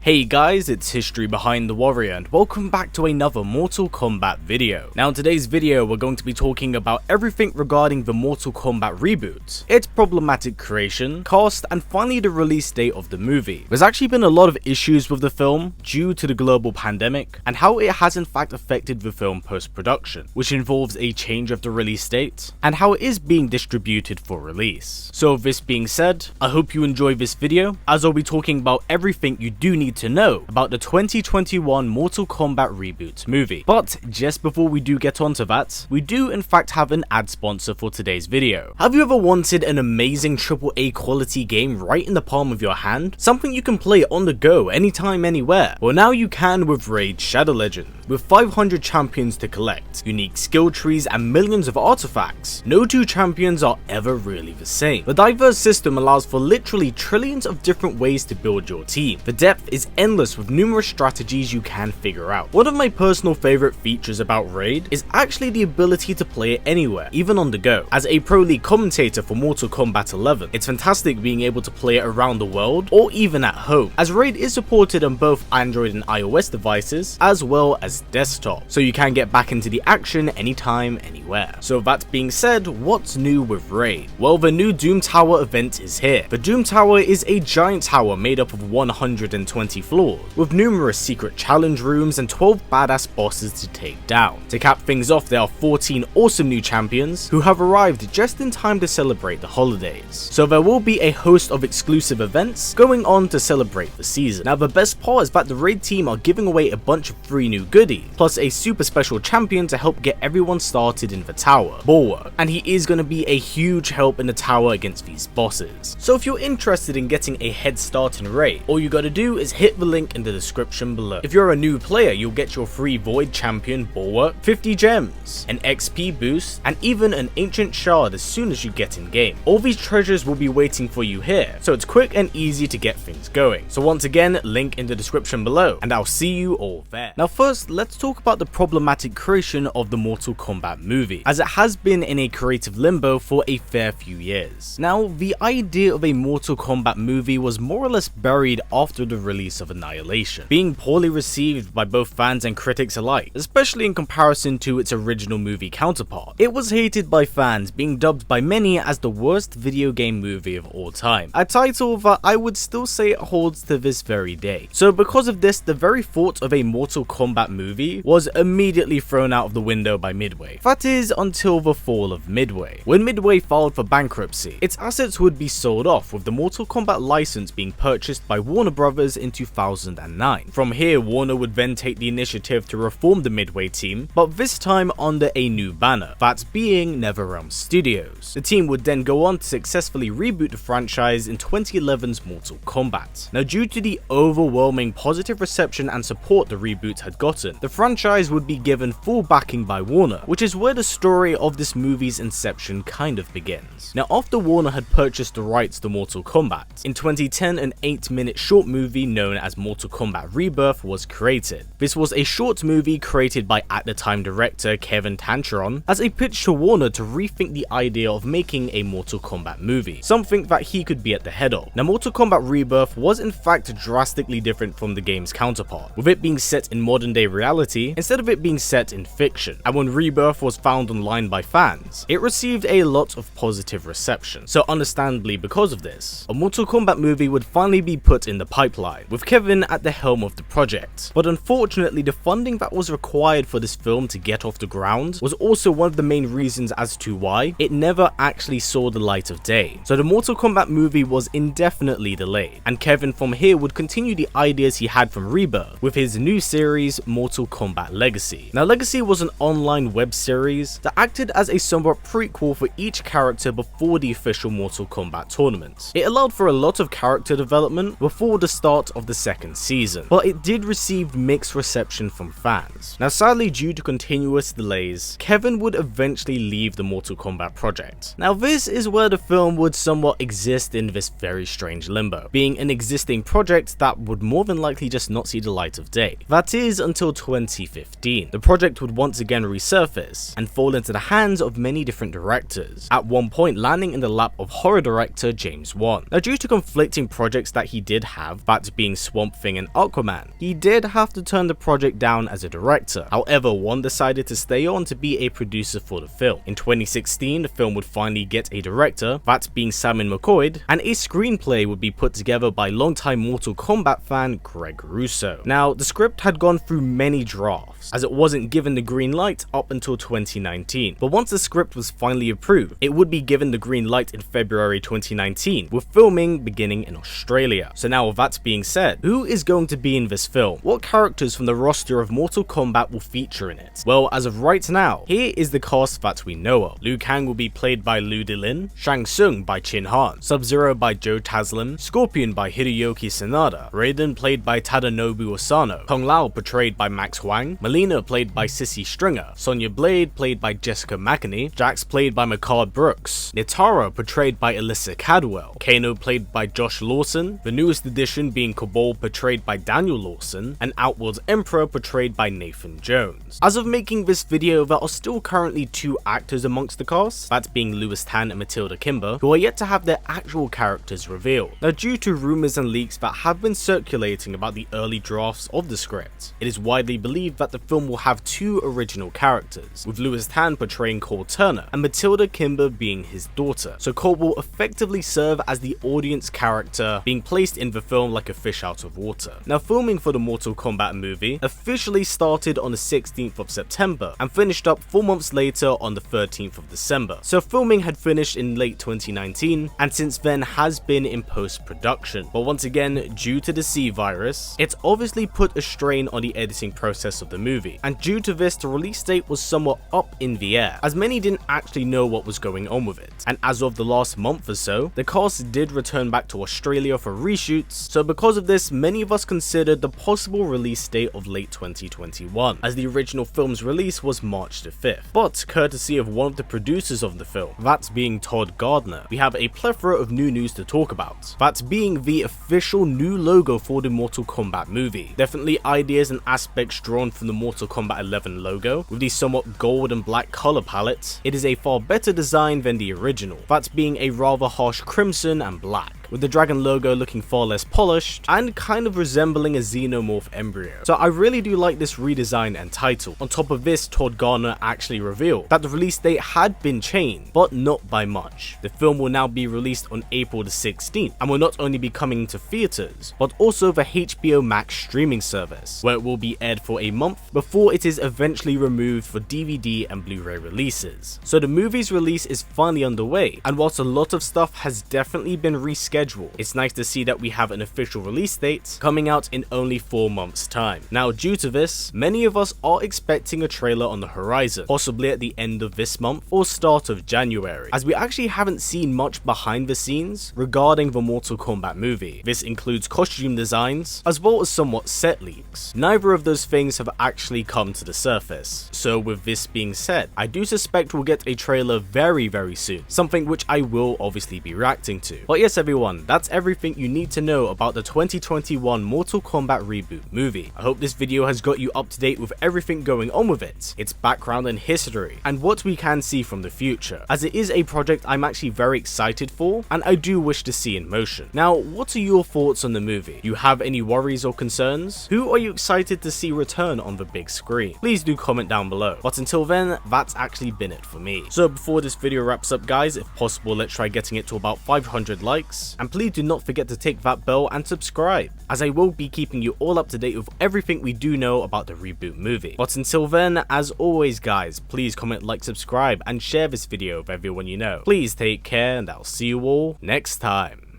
Hey guys, it's History Behind the Warrior and welcome back to another Mortal Kombat video. Now in today's video we're going to be talking about everything regarding the Mortal Kombat Reboot, its problematic creation, cast, and finally the release date of the movie. There's actually been a lot of issues with the film due to the global pandemic and how it has in fact affected the film post-production, which involves a change of the release date and how it is being distributed for release. So with this being said, I hope you enjoy this video as I'll be talking about everything you do need to know about the 2021 Mortal Kombat Reboot movie. But just before we do get onto that, we do in fact have an ad sponsor for today's video. Have you ever wanted an amazing AAA quality game right in the palm of your hand? Something you can play on the go anytime, anywhere? Well, now you can with Raid Shadow Legend. With 500 champions to collect, unique skill trees, and millions of artifacts, no two champions are ever really the same. The diverse system allows for literally trillions of different ways to build your team. The depth is endless with numerous strategies you can figure out. One of my personal favorite features about Raid is actually the ability to play it anywhere, even on the go. As a pro league commentator for Mortal Kombat 11, it's fantastic being able to play it around the world or even at home, as Raid is supported on both Android and iOS devices as well as desktop, so you can get back into the action anytime, anywhere. So that being said, what's new with Raid? Well, the new Doom Tower event is here. The Doom Tower is a giant tower made up of 120 floors, with numerous secret challenge rooms and 12 badass bosses to take down. To cap things off, there are 14 awesome new champions who have arrived just in time to celebrate the holidays. So there will be a host of exclusive events going on to celebrate the season. Now the best part is that the Raid team are giving away a bunch of free new goodies, plus a super special champion to help get everyone started in the tower, Bulwark, and he is going to be a huge help in the tower against these bosses. So if you're interested in getting a head start in Raid, all you gotta do is hit the link in the description below. If you're a new player, you'll get your free Void champion Bulwark, 50 gems, an XP boost, and even an ancient shard as soon as you get in game. All these treasures will be waiting for you here, so it's quick and easy to get things going. So once again, link in the description below, and I'll see you all there. Now first, let's talk about the problematic creation of the Mortal Kombat movie, as it has been in a creative limbo for a fair few years. Now, the idea of a Mortal Kombat movie was more or less buried after the release of Annihilation, being poorly received by both fans and critics alike, especially in comparison to its original movie counterpart. It was hated by fans, being dubbed by many as the worst video game movie of all time, a title that I would still say it holds to this very day. So because of this, the very thought of a Mortal Kombat movie was immediately thrown out of the window by Midway. That is, until the fall of Midway. When Midway filed for bankruptcy, its assets would be sold off, with the Mortal Kombat license being purchased by Warner Brothers in 2009. From here, Warner would then take the initiative to reform the Midway team, but this time under a new banner, that being NetherRealm Studios. The team would then go on to successfully reboot the franchise in 2011's Mortal Kombat. Now, due to the overwhelming positive reception and support the reboot had gotten, the franchise would be given full backing by Warner, which is where the story of this movie's inception kind of begins. Now, after Warner had purchased the rights to Mortal Kombat, in 2010 an 8-minute short movie known as Mortal Kombat Rebirth was created. This was a short movie created by at the time director Kevin Tancheron as a pitch to Warner to rethink the idea of making a Mortal Kombat movie, something that he could be at the head of. Now, Mortal Kombat Rebirth was in fact drastically different from the game's counterpart, with it being set in modern day reality instead of it being set in fiction, and when Rebirth was found online by fans, it received a lot of positive reception. So understandably because of this, a Mortal Kombat movie would finally be put in the pipeline, with Kevin at the helm of the project. But unfortunately, the funding that was required for this film to get off the ground was also one of the main reasons as to why it never actually saw the light of day. So the Mortal Kombat movie was indefinitely delayed, and Kevin from here would continue the ideas he had from Rebirth with his new series Mortal Kombat Legacy. Now Legacy was an online web series that acted as a somewhat prequel for each character before the official Mortal Kombat tournament. It allowed for a lot of character development before the start of the second season, but it did receive mixed reception from fans. Now sadly, due to continuous delays, Kevin would eventually leave the Mortal Kombat project. Now this is where the film would somewhat exist in this very strange limbo, being an existing project that would more than likely just not see the light of day. That is until 2015. The project would once again resurface and fall into the hands of many different directors, at one point landing in the lap of horror director James Wan. Now, due to conflicting projects that he did have, that being Swamp Thing and Aquaman, he did have to turn the project down as a director. However, Wan decided to stay on to be a producer for the film. In 2016, the film would finally get a director, that being Simon McCoy, and a screenplay would be put together by longtime Mortal Kombat fan Greg Russo. Now, the script had gone through many drafts, as it wasn't given the green light up until 2019, but once the script was finally approved, it would be given the green light in February 2019, with filming beginning in Australia. So now, with that being said, who is going to be in this film? What characters from the roster of Mortal Kombat will feature in it? Well, as of right now, here is the cast that we know of. Liu Kang will be played by Lu Dilin, Shang Tsung by Chin Han, Sub-Zero by Joe Taslim, Scorpion by Hideyuki Sanada, Raiden played by Tadanobu Asano, Kung Lao portrayed by Max Huang, Melina played by Sissy Stringer, Sonya Blade played by Jessica McInerney, Jax played by Mehcad Brooks, Nitara portrayed by Alyssa Cadwell, Kano played by Josh Lawson, the newest addition being Cabal portrayed by Daniel Lawson, and Outworld's Emperor portrayed by Nathan Jones. As of making this video, there are still currently 2 actors amongst the cast, that being Lewis Tan and Matilda Kimber, who are yet to have their actual characters revealed. Now, due to rumours and leaks that have been circulating about the early drafts of the script, it is widely believed that the film will have 2 original characters, with Lewis Tan portraying Cole Turner and Matilda Kimber being his daughter. So Cole will effectively serve as the audience character, being placed in the film like a fish out of water. Now, filming for the Mortal Kombat movie officially started on the 16th of September and finished up 4 months later on the 13th of December. So filming had finished in late 2019 and since then has been in post-production. But once again, due to the C virus, it's obviously put a strain on the editing process of the movie, and due to this, the release date was somewhat up in the air, as many didn't actually know what was going on with it. And as of the last month or so, the cast did return back to Australia for reshoots, so because of this, many of us considered the possible release date of late 2021, as the original film's release was March the 5th. But courtesy of one of the producers of the film, that being Todd Gardner, we have a plethora of new news to talk about, that being the official new logo for the Mortal Kombat movie. Definitely ideas and aspects drawn from the Mortal Kombat 11 logo, with the somewhat gold and black color palette. It is a far better design than the original, that being a rather harsh crimson and black, with the dragon logo looking far less polished and kind of resembling a xenomorph embryo. So I really do like this redesign and title. On top of this, Todd Gardner actually revealed that the release date had been changed, but not by much. The film will now be released on April the 16th and will not only be coming to theaters, but also the HBO Max streaming service, where it will be aired for a month before it is eventually removed for DVD and Blu-ray releases. So the movie's release is finally underway, and whilst a lot of stuff has definitely been rescheduled, it's nice to see that we have an official release date coming out in only 4 months' time. Now, due to this, many of us are expecting a trailer on the horizon, possibly at the end of this month or start of January, as we actually haven't seen much behind the scenes regarding the Mortal Kombat movie. This includes costume designs, as well as somewhat set leaks. Neither of those things have actually come to the surface. So with this being said, I do suspect we'll get a trailer very soon, something which I will obviously be reacting to. But yes everyone, that's everything you need to know about the 2021 Mortal Kombat Reboot movie. I hope this video has got you up to date with everything going on with it, its background and history, and what we can see from the future, as it is a project I'm actually very excited for and I do wish to see in motion. Now, what are your thoughts on the movie? Do you have any worries or concerns? Who are you excited to see return on the big screen? Please do comment down below. But until then, that's actually been it for me. So before this video wraps up guys, if possible let's try getting it to about 500 likes, and please do not forget to tick that bell and subscribe, as I will be keeping you all up to date with everything we do know about the Reboot movie. But until then, as always guys, please comment, like, subscribe, and share this video with everyone you know. Please take care, and I'll see you all next time.